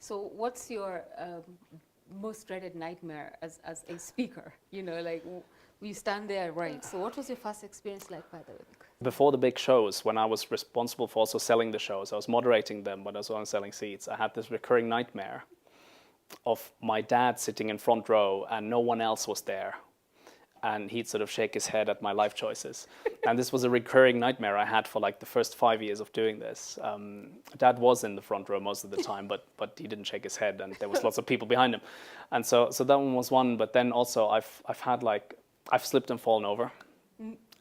So what's your most dreaded nightmare as a speaker? You know, like we stand there, right? So what was your first experience like, by the way? Before the big shows, when I was responsible for also selling the shows, I was moderating them, but as well as selling seats, I had this recurring nightmare of my dad sitting in front row and no one else was there. And he'd sort of shake his head at my life choices. And this was a recurring nightmare I had for like the first 5 years of doing this. Dad was in the front row most of the time, but he didn't shake his head and there was lots of people behind him. And so that one was one, but then also I've slipped and fallen over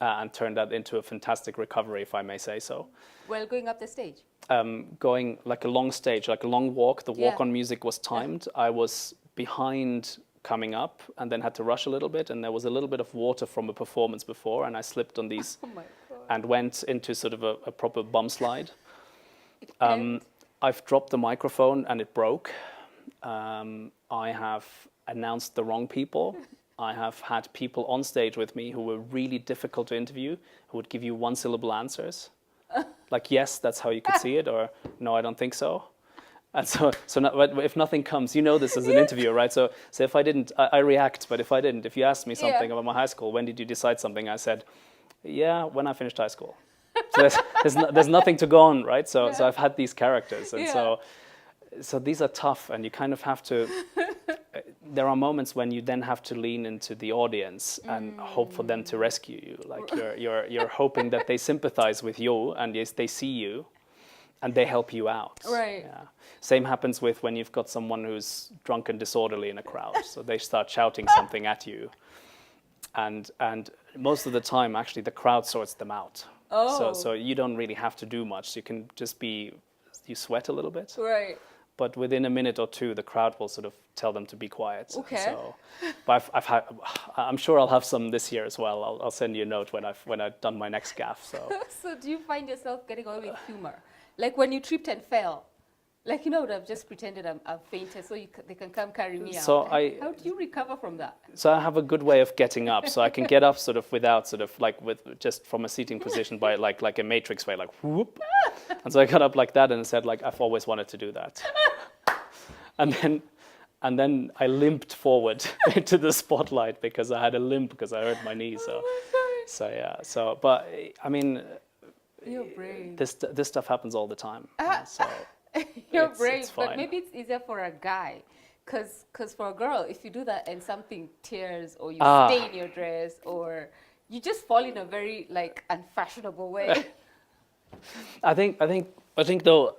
and turned that into a fantastic recovery, if I may say so. Well, going up the stage? Going like a long stage, like a long walk. The walk on music was timed. I was behind coming up and then had to rush a little bit, and there was a little bit of water from a performance before, and I slipped on these and went into sort of a proper bum slide. I've dropped the microphone and it broke. I have announced the wrong people. I have had people on stage with me who were really difficult to interview, who would give you one-syllable answers. Like, yes, that's how you could see it, or no, I don't think so. And so if nothing comes, you know this as an interviewer, right? So if I didn't, I react, but if I didn't, if you asked me something about my high school, when did you decide something? I said, yeah, when I finished high school. So there's nothing to go on, right? So I've had these characters, and so these are tough, and you kind of have to, there are moments when you then have to lean into the audience and hope for them to rescue you. Like you're hoping that they sympathize with you and yes, they see you and they help you out. Right. Yeah. Same happens with when you've got someone who's drunk and disorderly in a crowd. So they start shouting something at you. And most of the time, actually, the crowd sorts them out. Oh. So you don't really have to do much. You can just you sweat a little bit. Right. But within a minute or two, the crowd will sort of tell them to be quiet. Okay. So, but I'm sure I'll have some this year as well. I'll send you a note when I've done my next gaffe. So. So do you find yourself getting away with humor? Like when you tripped and fell, like, you know, I've just pretended I've fainted so they can come carry me so out. How do you recover from that? So I have a good way of getting up. So I can get up sort of without sort of like with just from a seating position by like a matrix way, like whoop. And so I got up like that and said like, I've always wanted to do that. And then I limped forward into the spotlight because I had a limp because I hurt my knee. So, so yeah. So, but I mean, you're brave. This stuff happens all the time. So you're brave, but maybe it's easier for a guy, because for a girl, if you do that and something tears or you stain your dress or you just fall in a very like unfashionable way. I think though,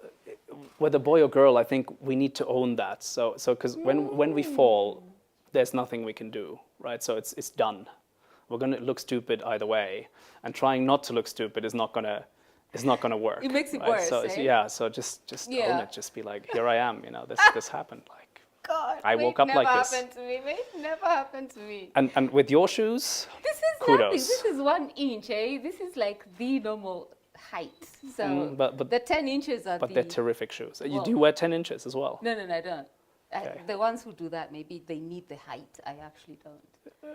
whether boy or girl, I think we need to own that. So because when we fall, there's nothing we can do, right? So it's done. We're gonna look stupid either way, and trying not to look stupid is not gonna work. It makes it right? worse. So eh? yeah, so just own it. Just be like, here I am. You know, this happened. Like, God, I woke up like this. Never happened to me. And with your shoes, this is kudos. nothing. This is 1 inch. This is like the normal height. So but the 10 inches are. But they're terrific shoes. You do wear 10 inches as well. No, I don't. Okay. The ones who do that, maybe they need the height. I actually don't.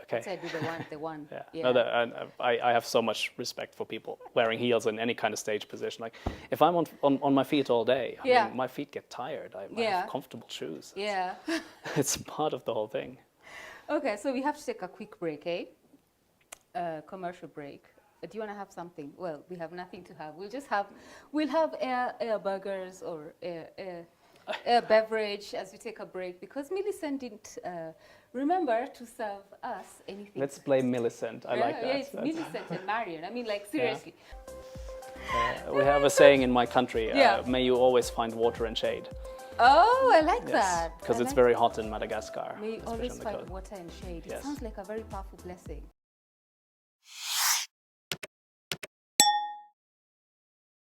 Okay. So I do the one. Yeah. Yeah. No, I have so much respect for people wearing heels in any kind of stage position. Like, if I'm on my feet all day, I mean, my feet get tired. I have comfortable shoes. Yeah. It's part of the whole thing. Okay, so we have to take a quick break, commercial break. Do you want to have something? Well, we have nothing to have. We'll have air burgers or air beverage as we take a break, because Millicent didn't remember to serve us anything. Let's play Millicent. I like that. Yeah, it's Millicent and Marion. I mean, like, seriously. We have a saying in my country, may you always find water and shade. Oh, I like that. Because it's very hot in Madagascar. May you always find water and shade. It sounds like a very powerful blessing.